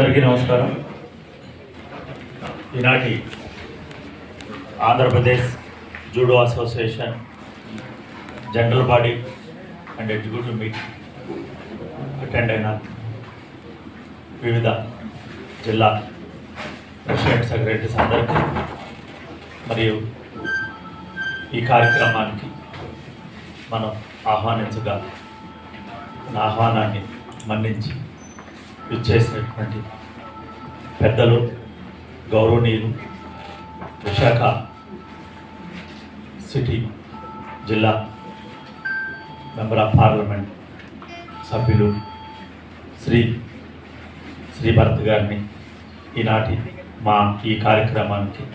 అందరికీ నమస్కారం. ఈనాటి Andhra Pradesh judo association general body and executive meeting attend అయిన వివిధ జిల్లా ప్రెసిడెంట్ సెక్రటరీస్ అందరికీ మరియు ఈ కార్యక్రమానికి మనం ఆహ్వానించగా నా ఆహ్వానాన్ని మన్నించి ఇచ్చేసినటువంటి పెద్దలు, గౌరవనీయులు, విశాఖ సిటీ జిల్లా మెంబర్ ఆఫ్ పార్లమెంట్ సభ్యులు శ్రీ భరత్ గారిని ఈనాటి మా ఈ కార్యక్రమానికి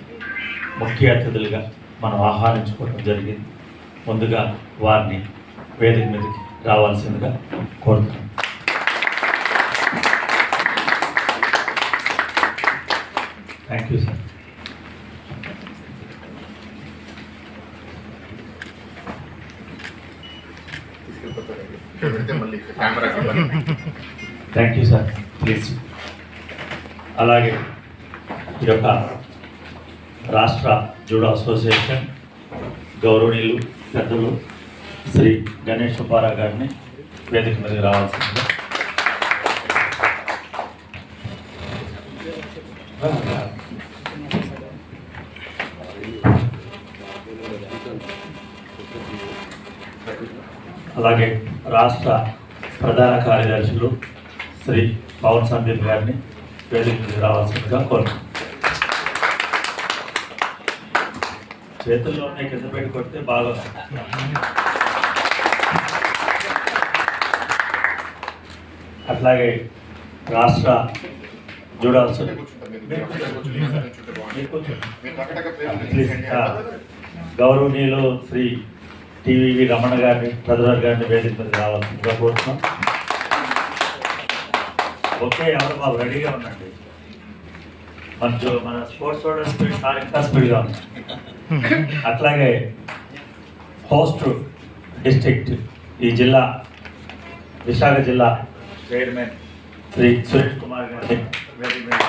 ముఖ్య అతిథులుగా మనం ఆహ్వానించుకోవడం జరిగింది. ముందుగా వారిని వేదిక మీదకి రావాల్సిందిగా కోరుతున్నాను. Thank you sir. Thank you sir, please. అలాగే ఈ యొక్క రాష్ట్ర జూడో అసోసియేషన్ గౌరవనీయులు పెద్దలు శ్రీ గణేష్ సుబ్బారావు గారిని వేదిక మీదకి రావాల్సిందిగా. అలాగే రాష్ట్ర ప్రధాన కార్యదర్శులు శ్రీ పవన్ సందీప్ గారిని వేదిక మీదకి రావాల్సిందిగా కోరుతున్నాను. చేతుల్లోనే కింద పెట్టి కొడితే బాగా. అట్లాగే రాష్ట్ర జూడో గౌరవనీయులు శ్రీ టీవీ రమణ గారిని, ట్రెజరర్ గారిని వేదిక మీద రావాల్సిందిగా కోరుతున్నాం. ఓకే, ఎవరు బాబు రెడీగా ఉండండి. మన స్పోర్ట్స్ స్పీడ్ ఇంకా స్పీడ్గా ఉంది. అట్లాగే హోస్ట్ డిస్ట్రిక్ట్ ఈ జిల్లా విశాఖ జిల్లా చైర్మన్ శ్రీ సురేష్ కుమార్ గారిని వేదిక మీద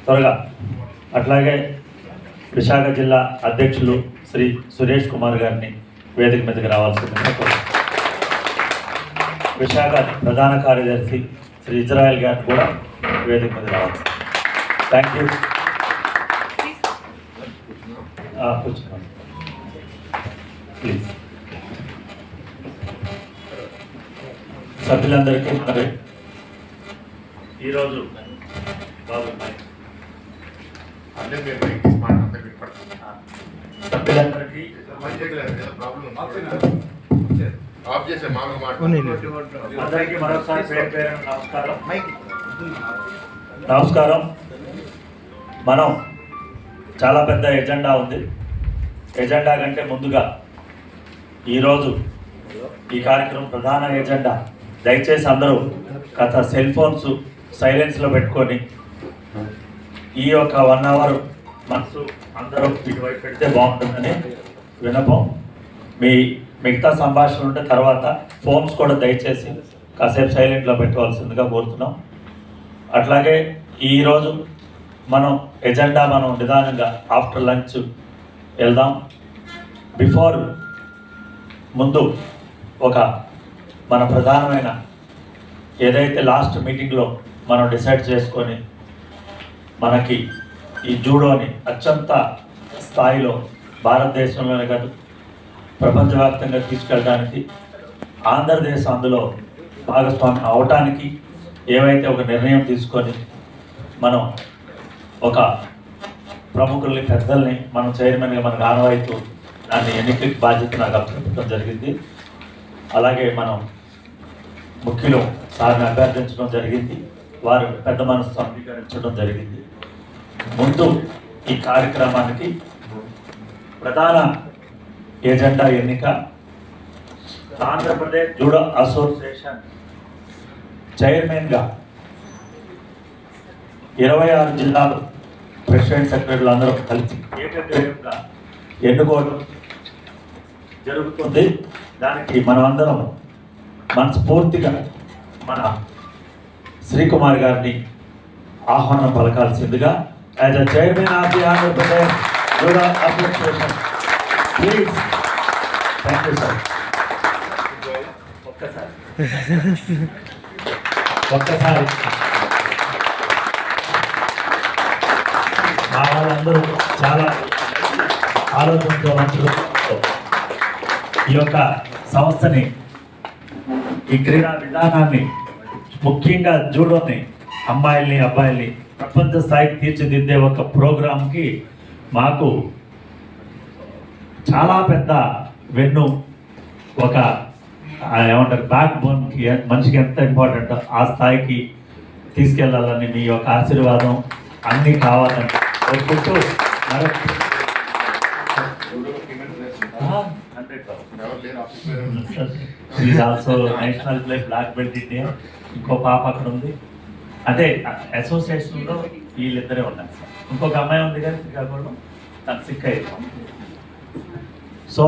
త్వరగా. అట్లాగే విశాఖ జిల్లా అధ్యక్షులు శ్రీ సురేష్ కుమార్ గారిని వేదిక మీదకి రావాల్సిందిగా కోరుతున్నాను. విశాఖ ప్రధాన కార్యదర్శి శ్రీ ఇజ్రాయెల్ గారిని కూడా వేదిక మీద రావాలి. Thank you. కూర్చున్నాం ప్లీజ్. సభ్యులందరికీ మరి ఈరోజు సభ్యులందరికీ అందరికీ మరొకసారి పేరు పేరు నమస్కారం. మనం చాలా పెద్ద ఎజెండా ఉంది. ఎజెండా కంటే ముందుగా ఈరోజు ఈ కార్యక్రమం ప్రధాన ఎజెండా, దయచేసి అందరూ గత సెల్ ఫోన్స్ సైలెన్స్లో పెట్టుకొని ఈ యొక్క 1 hour మనసు అందరూ ఇటువైపు పెడితే బాగుంటుందని వినపం. మిగతా సంభాషణ ఉంటే తర్వాత ఫోన్స్ కూడా దయచేసి కాసేపు సైలెంట్లో పెట్టవలసిందిగా కోరుతున్నాం. అట్లాగే ఈరోజు మనం ఎజెండా నిదానంగా ఆఫ్టర్ లంచ్ వెళ్దాం. ముందు ఒక మన ప్రధానమైన ఏదైతే లాస్ట్ మీటింగ్లో మనం డిసైడ్ చేసుకొని మనకి ఈ జూడోని అత్యంత స్థాయిలో భారతదేశంలోనే కాదు ప్రపంచవ్యాప్తంగా తీసుకెళ్ళడానికి, ఆంధ్రదేశం అందులో భాగస్వామి అవటానికి ఏవైతే ఒక నిర్ణయం తీసుకొని మనం ఒక ప్రముఖుల్ని, పెద్దల్ని మనం చైర్మన్గా మనకు ఆనవాయితూ దాన్ని ఎన్నికకి బాధ్యత నాకు అప్పచెప్పడం జరిగింది. అలాగే మనం ముఖ్యులు సార్ని అభ్యర్థించడం జరిగింది. వారు పెద్ద మనసుతో అంగీకరించడం జరిగింది. ముందు ఈ కార్యక్రమానికి ప్రధాన ఎజెండా ఎన్నిక ఆంధ్రప్రదేశ్ జూడో అసోసియేషన్ చైర్మన్గా 26 జిల్లాలు ప్రెసిడెంట్ సెక్రటరీలు అందరూ కలిసి ఏకగ్రీవంగా ఎన్నుకోవడం జరుగుతుంది. దానికి మనం అందరం మనస్ఫూర్తిగా మన శ్రీకుమార్ గారిని ఆహ్వానం పలకాల్సిందిగా as a chairman of the Andhra Pradesh rural association please. Thank you sir. ఒక్కసారి మా వాళ్ళందరూ చాలా ఆలోచనతో మంచులు ఈ యొక్క సంస్థని, ఈ క్రీడా విధానాన్ని, ముఖ్యంగా జూడోని, అమ్మాయిల్ని అబ్బాయిల్ని ప్రపంచ స్థాయికి తీర్చిదిద్దే ఒక ప్రోగ్రాంకి మాకు చాలా పెద్ద వెన్ను, ఒక ఏమంటారు బ్యాక్ బోన్కి మనిషికి ఎంత ఇంపార్టెంట్ ఆ స్థాయికి తీసుకెళ్లాలని మీ యొక్క ఆశీర్వాదం అన్నీ కావాలని కోరుకుంటూ also national play black belt India. ఇంకో పాప అక్కడ ఉంది, అంటే అసోసియేషన్లో వీళ్ళిద్దరే ఉన్నారు సార్. ఇంకొక అమ్మాయి ఉంది కానీ శ్రీకాకుళంలో, తను సిక్ అయ్యింది. సో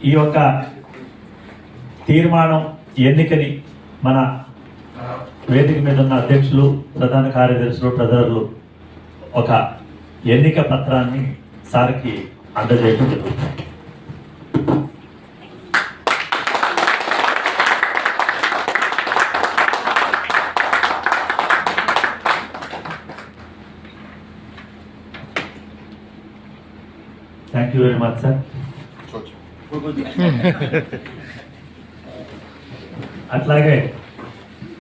ఈ యొక్క తీర్మానం ఎన్నికని మన వేదిక మీద ఉన్న అధ్యక్షులు, ప్రధాన కార్యదర్శులు, ట్రెజరర్లు ఒక ఎన్నిక పత్రాన్ని సార్కి అందజేయడం జరుగుతుంది. Thank you very much sir. అట్లాగే